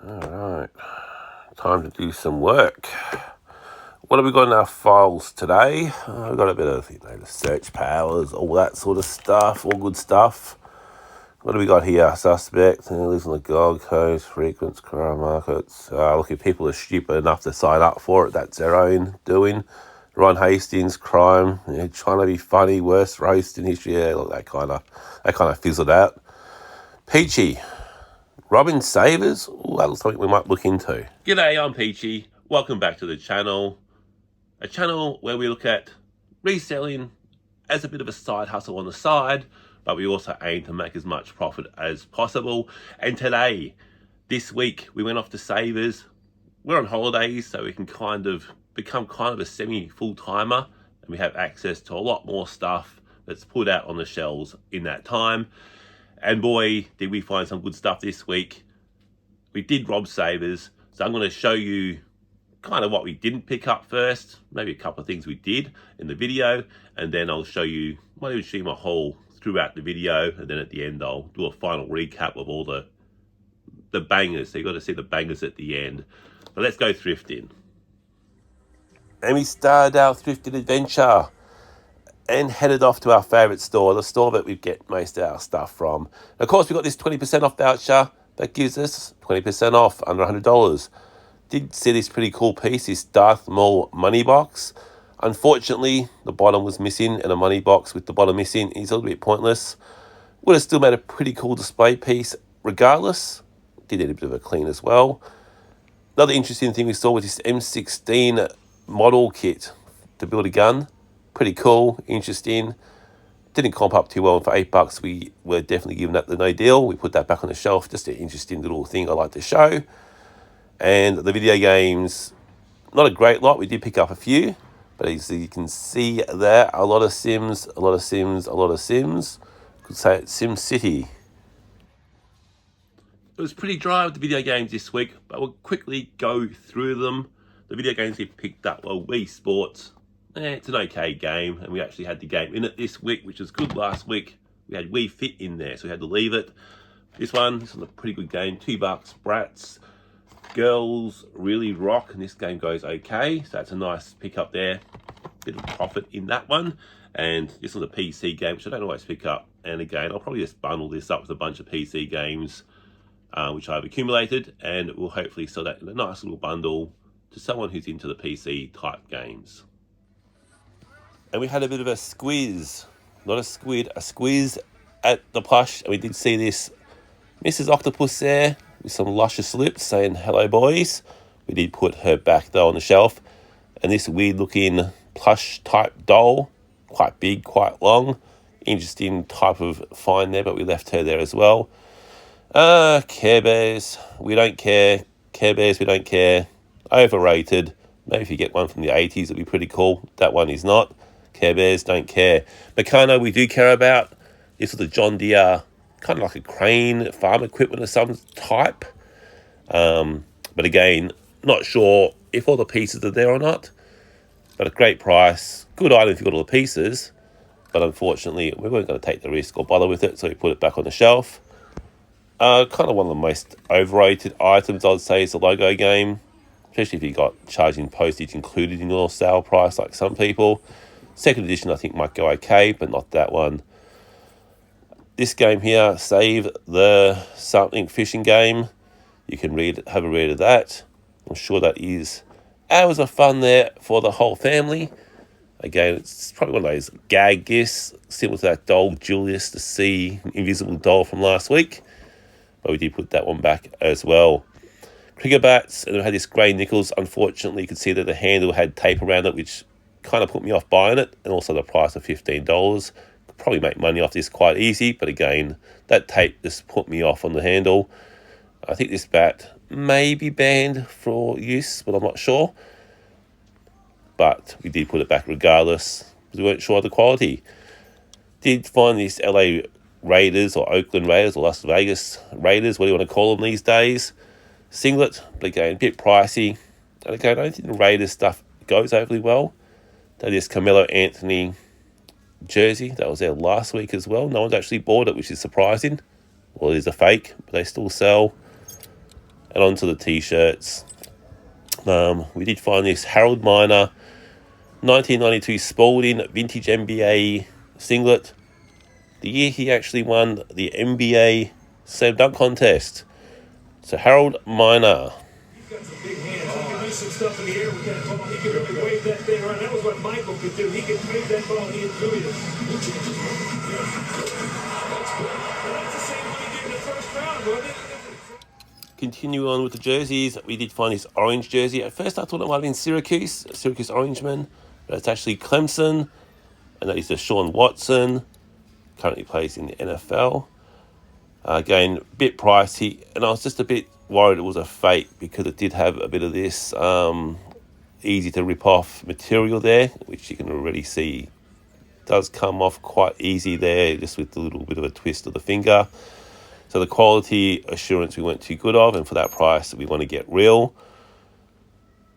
Alright, time to do some work. What have we got in our files today? We've got a bit of the search powers, all that sort of stuff, all good stuff. What do we got here? Suspect, lives on the Gold Coast, frequents crime markets. Look, if people are stupid enough to sign up for it, that's their own doing. Ron Hastings, crime, trying to be funny, worst roast in history. Yeah, look, that kind of fizzled out. Peachy, robbing savers. Ooh, that looks something we might look into. G'day, I'm Peachy. Welcome back to the channel. A channel where we look at reselling as a bit of a side hustle on the side, but we also aim to make as much profit as possible. And today, this week, we went off to Savers. We're on holidays, so we can kind of become kind of a semi-full-timer, and we have access to a lot more stuff that's put out on the shelves in that time. And boy, did we find some good stuff this week. We did rob Savers, so I'm going to show you kind of what we didn't pick up first, maybe a couple of things we did in the video, and then I'll show you, might even show you my haul throughout the video, and then at the end I'll do a final recap of all the bangers. So you've got to see the bangers at the end. But let's go thrifting. And we started our thrifting adventure and headed off to our favourite store, the store that we get most of our stuff from. And of course, we've got this 20% off voucher that gives us 20% off, under $100. Did see this pretty cool piece, this Darth Maul money box. Unfortunately, the bottom was missing, and a money box with the bottom missing is a little bit pointless. Would have still made a pretty cool display piece regardless. Did need a bit of a clean as well. Another interesting thing we saw was this M16 model kit to build a gun. Pretty cool, interesting. Didn't comp up too well, and for $8 we were definitely giving that the no deal. We put that back on the shelf, just an interesting little thing I like to show. And the video games, not a great lot. We did pick up a few, but as you can see there, a lot of Sims, a lot of Sims, a lot of Sims. Could say it's Sim City. It was pretty dry with the video games this week, but we'll quickly go through them. The video games we picked up were Wii Sports. It's an okay game, and we actually had the game in it this week, which was good last week. We had Wii Fit in there, so we had to leave it. This was a pretty good game, $2, Bratz. Girls Really Rock, and this game goes okay, so that's a nice pick up there. Bit of profit in that one. And this was a PC game, which I don't always pick up. And again, I'll probably just bundle this up with a bunch of PC games, which I've accumulated, and we'll hopefully sell that in a nice little bundle to someone who's into the PC type games. And we had a bit of a squeeze, not a squid, a squeeze at the Plush, and we did see this Mrs. Octopus there with some luscious lips saying hello boys. We did put her back though on the shelf, and this weird looking plush type doll, quite big, quite long, interesting type of find there, but we left her there as well. Care Bears, we don't care. Care Bears, we don't care. Overrated. Maybe if you get one from the 80s it'd be pretty cool. That one is not. Care Bears, don't care. Meccano, we do care about. This was a John Deere, kind of like a crane, farm equipment of some type. But again, not sure if all the pieces are there or not. But a great price. Good item if you've got all the pieces. But unfortunately, we weren't going to take the risk or bother with it, so we put it back on the shelf. Kind of one of the most overrated items, I'd say, is the logo game. Especially if you got charging postage included in your sale price, like some people. Second edition, I think, might go okay, but not that one. This game here, Save the Something fishing game. You can have a read of that. I'm sure that is hours of fun there for the whole family. Again, it's probably one of those gag gifts, similar to that doll, Julius, the Sea Invisible doll from last week. But we did put that one back as well. Cricket bats, and we had this grey nickels. Unfortunately, you could see that the handle had tape around it, which kind of put me off buying it, and also the price of $15. Could probably make money off this quite easy, but again, that tape just put me off on the handle. I think this bat may be banned for use, but I'm not sure. But we did put it back regardless, because we weren't sure of the quality. Did find this LA Raiders, or Oakland Raiders, or Las Vegas Raiders, what do you want to call them these days? Singlet, but again, a bit pricey. And again, I don't think the Raiders stuff goes overly well. That is Carmelo Anthony jersey that was there last week as well. No one's actually bought it, which is surprising. Well, it is a fake, but they still sell. And on to the t-shirts. We did find this Harold Miner 1992 Spalding Vintage NBA singlet. The year he actually won the NBA Slam Dunk Contest. So Harold Miner. He's got some big hands. He can do some stuff in the air with that ball. He can really wave that thing around. That was what Michael could do. He could wave that ball. He enjoyed it. That's the same one he did in the first round, wasn't it? Continue on with the jerseys. We did find this orange jersey. At first I thought it might have been Syracuse Orangeman, but it's actually Clemson. And that is Deshaun Watson. Currently plays in the NFL. Again, a bit pricey. And I was just a bit worried it was a fake because it did have a bit of this easy to rip off material there, which you can already see does come off quite easy there, just with a little bit of a twist of the finger. So the quality assurance we weren't too good of, and for that price we want to get real.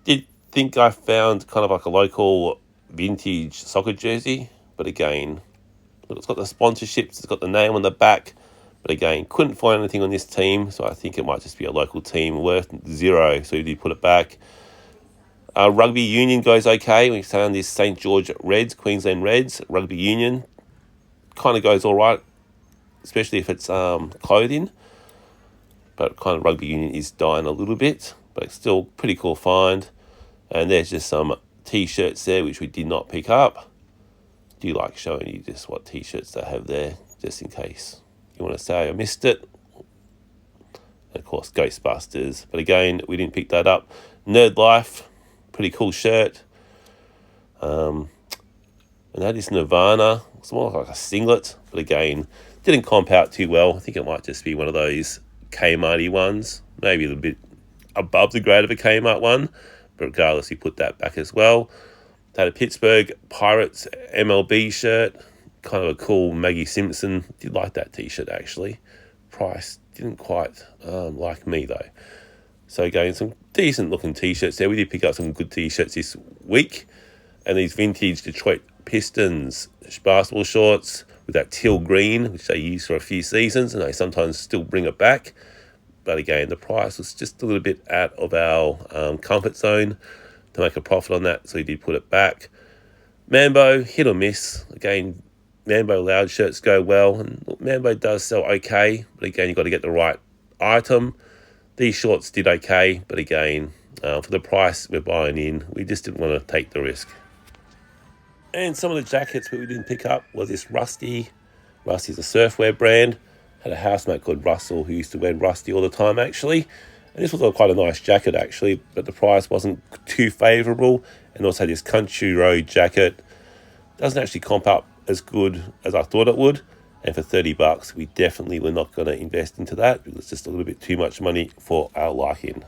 Did think I found kind of like a local vintage soccer jersey, but again, it's got the sponsorships, it's got the name on the back, but again, couldn't find anything on this team, so I think it might just be a local team worth 0, so we did put it back. Rugby union goes okay. We found this St. George Reds, Queensland Reds, rugby union. Kind of goes all right, especially if it's clothing, but kind of rugby union is dying a little bit, but it's still pretty cool find. And there's just some t-shirts there which we did not pick up. Do you like showing you just what t-shirts they have there, just in case you want to say I missed it? And of course Ghostbusters, but again we didn't pick that up. Nerd Life, pretty cool shirt. And that is Nirvana. It's more like a singlet, but again, didn't comp out too well. I think it might just be one of those Kmart-y ones, maybe a little bit above the grade of a Kmart one, but regardless, we put that back as well. They had a Pittsburgh Pirates MLB shirt, kind of a cool Maggie Simpson. Did like that t-shirt actually. Price didn't quite like me though. So again, some decent looking t-shirts there. We did pick up some good t-shirts this week, and these vintage Detroit Pistons basketball shorts with that teal green, which they use for a few seasons, and they sometimes still bring it back. But again, the price was just a little bit out of our comfort zone to make a profit on that, so we did put it back. Mambo, hit or miss. Again, Mambo loud shirts go well, and Mambo does sell okay, but again, you've got to get the right item. These shorts did okay, but again, for the price we're buying in, we just didn't want to take the risk. And some of the jackets that we didn't pick up was this Rusty. Rusty's a surfwear brand. Had a housemate called Russell who used to wear Rusty all the time actually. And this was quite a nice jacket actually, but the price wasn't too favourable. And also this Country Road jacket. Doesn't actually comp up as good as I thought it would. And for $30, we definitely were not going to invest into that because it's just a little bit too much money for our liking.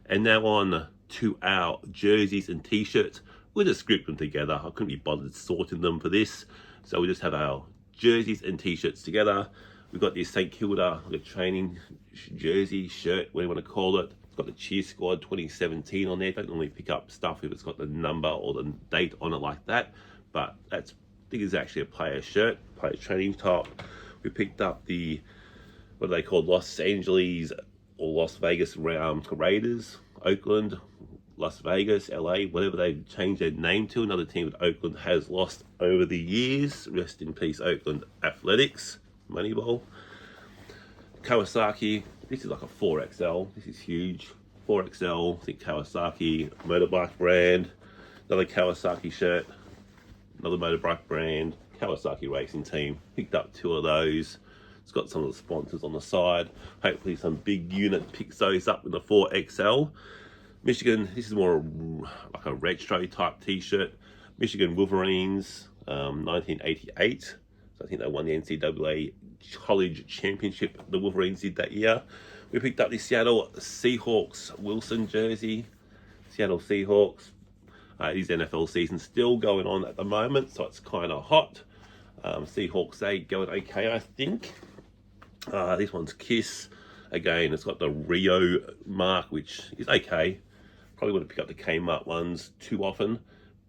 And now on to our jerseys and t-shirts. We'll just group them together. I couldn't be bothered sorting them for this. So we just have our jerseys and t-shirts together. We've got this St. Kilda training jersey, shirt, whatever you want to call it. It's got the Cheer Squad 2017 on there. Don't normally pick up stuff if it's got the number or the date on it like that. But that's, I think it's actually a player shirt, player training top. We picked up the, what do they call, Los Angeles or Las Vegas Raiders, Oakland, Las Vegas, LA, whatever they've changed their name to. Another team that Oakland has lost over the years. Rest in peace, Oakland Athletics, Moneyball. Kawasaki, this is like a 4XL. This is huge. 4XL, I think Kawasaki, motorbike brand. Another Kawasaki shirt, another motorbike brand, Kawasaki racing team. Picked up 2 of those. It's got some of the sponsors on the side. Hopefully some big unit picks those up with the 4XL. Michigan, this is more like a retro type t-shirt. Michigan Wolverines, 1988. So I think they won the NCAA College Championship. The Wolverines did that year. We picked up the Seattle Seahawks Wilson jersey. Seattle Seahawks. It is NFL season still going on at the moment, so it's kind of hot. Seahawks 8 going okay, I think. This one's Kiss. Again, it's got the Rio mark, which is okay. Probably wouldn't pick up the Kmart ones too often,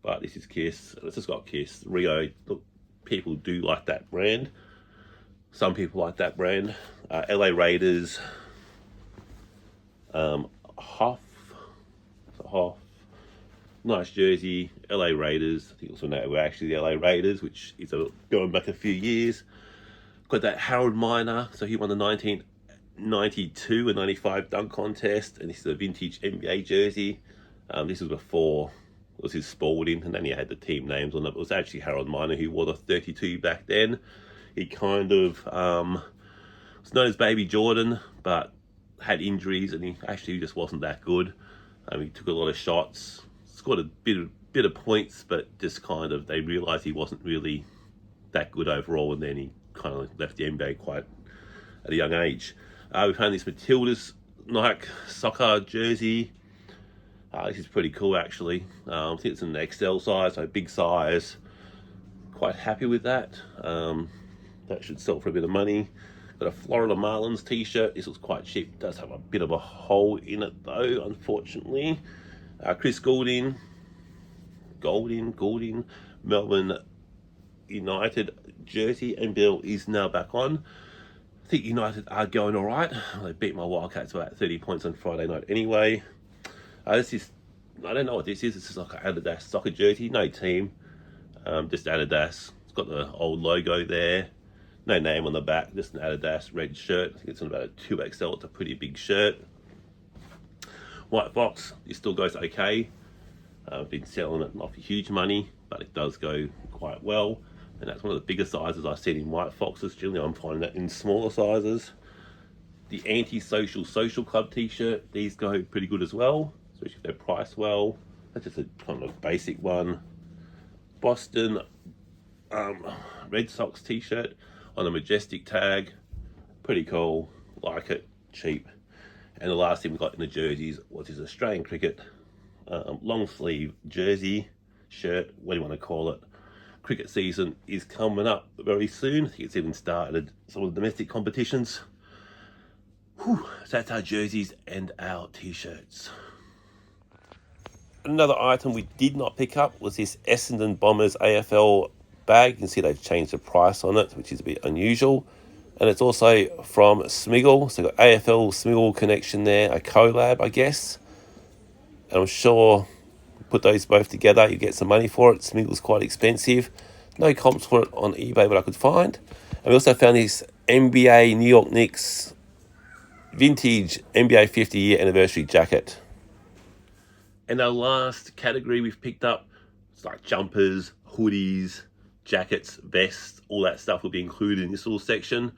but this is Kiss. It's just got Kiss. Rio, look, people do like that brand. Some people like that brand. LA Raiders. Hoff, nice jersey, LA Raiders. I think also now we're actually the LA Raiders, which is going back a few years. Got that Harold Miner, so he won the 1992 and 95 dunk contest, and this is a vintage NBA jersey. This was before it was his Spalding, and then he had the team names on it. It was actually Harold Miner who wore the 32 back then. He kind of was known as Baby Jordan, but had injuries, and he actually just wasn't that good. He took a lot of shots, scored a bit of points, but just kind of they realised he wasn't really that good overall, and then he kind of left the NBA quite at a young age. We found this Matilda's Nike soccer jersey. This is pretty cool actually. I think it's an XL size, so big size. Quite happy with that. That should sell for a bit of money. Got a Florida Marlins t-shirt. This was quite cheap. It does have a bit of a hole in it though, unfortunately. Chris Goulding, Melbourne United jersey, and Bill is now back on. I think United are going all right. They beat my Wildcats by about 30 points on Friday night anyway. This is, I don't know what this is. This is like an Adidas soccer jersey, no team, just Adidas. It's got the old logo there. No name on the back, just an Adidas red shirt. I think it's on about a 2XL. It's a pretty big shirt. White Fox, it still goes okay. I've been selling it not for huge money, but it does go quite well. And that's one of the bigger sizes I've seen in White Foxes. Generally, I'm finding that in smaller sizes. The Anti-Social Social Club t-shirt, these go pretty good as well, especially if they're priced well. That's just a kind of basic one. Boston Red Sox t-shirt on a Majestic tag, pretty cool, like it, cheap. And the last thing we got in the jerseys was his Australian cricket long sleeve jersey, shirt, what do you want to call it. Cricket season is coming up very soon. I think it's even started some of the domestic competitions. Whew, so that's our jerseys and our t-shirts. Another item we did not pick up was this Essendon Bombers AFL bag. You can see they've changed the price on it, which is a bit unusual. And it's also from Smiggle. So got AFL Smiggle connection there, a collab, I guess. And I'm sure put those both together, you get some money for it. Smiggle's quite expensive. No comps for it on eBay, but I could find. And we also found this NBA New York Knicks vintage NBA 50-year anniversary jacket. And our last category we've picked up, it's like jumpers, hoodies, jackets, vests, all that stuff will be included in this little section.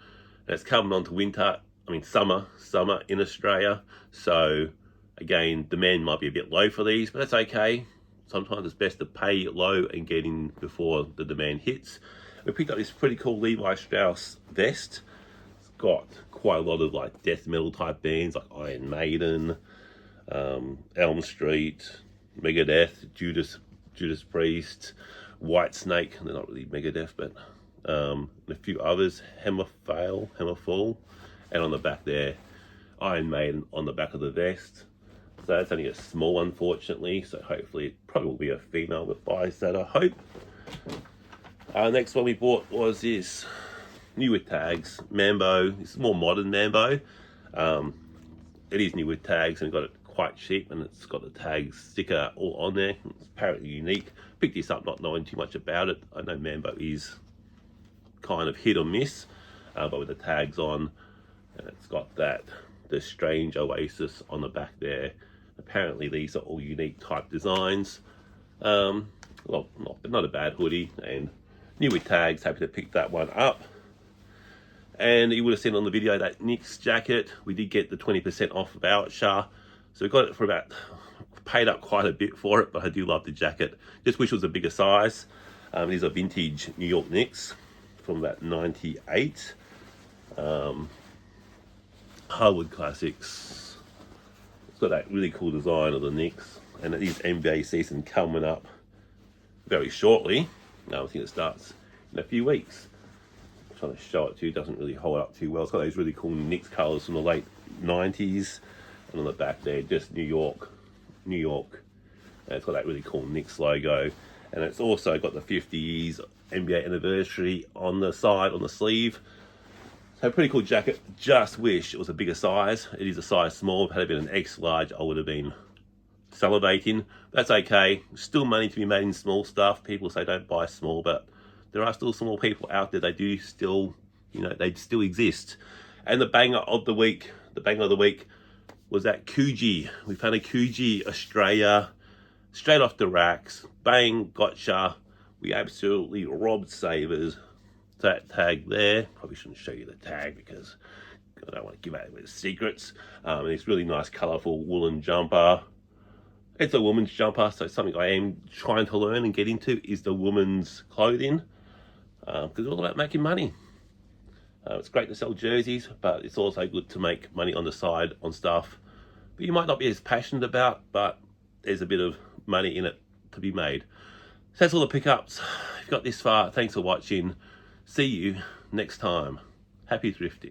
And it's coming on to summer in Australia. So again, demand might be a bit low for these, but that's okay. Sometimes it's best to pay low and get in before the demand hits. We picked up this pretty cool Levi Strauss vest. It's got quite a lot of like death metal type bands like Iron Maiden, Elm Street, Megadeth, Judas Priest, Whitesnake. They're not really Megadeth, but a few others, Hammerfall, and on the back there, Iron Maiden on the back of the vest. So that's only a small, unfortunately, so hopefully it probably will be a female that buys that, I hope. Next one we bought was this new with tags Mambo. This is more modern Mambo. It is new with tags, and we got it quite cheap, and it's got the tag sticker all on there. It's apparently unique. Picked this up not knowing too much about it. I know Mambo is kind of hit or miss, but with the tags on, and it's got the strange oasis on the back there. Apparently these are all unique type designs. Well, not a bad hoodie, and new with tags. Happy to pick that one up. And you would have seen on the video that Knicks jacket, we did get the 20% off voucher, so we got it for about, paid up quite a bit for it, but I do love the jacket. Just wish it was a bigger size. These are vintage New York Knicks from about 98. Hardwood classics. It's got that really cool design of the Knicks, and it is NBA season coming up very shortly. I think it starts in a few weeks. I'm trying to show it to you, it doesn't really hold up too well. It's got those really cool Knicks colours from the late 90s, and on the back there, just New York. And it's got that really cool Knicks logo, and it's also got the 50 years NBA anniversary on the side, on the sleeve. So pretty cool jacket. Just wish it was a bigger size. It is a size small. Had it been an X large, I would have been salivating. That's okay. Still money to be made in small stuff. People say don't buy small, but there are still small people out there. They do still, they still exist. And the banger of the week was that Coogee. We found a Coogee Australia, straight off the racks. Bang, gotcha. We absolutely robbed savers. That tag there, probably shouldn't show you the tag because I don't want to give out the secrets. And it's really nice, colourful woolen jumper. It's a woman's jumper, so something I am trying to learn and get into is the woman's clothing, because it's all about making money. It's great to sell jerseys, but it's also good to make money on the side on stuff that you might not be as passionate about, but there's a bit of money in it to be made. So that's all the pickups. If you got this far, thanks for watching. See you next time. Happy thrifting.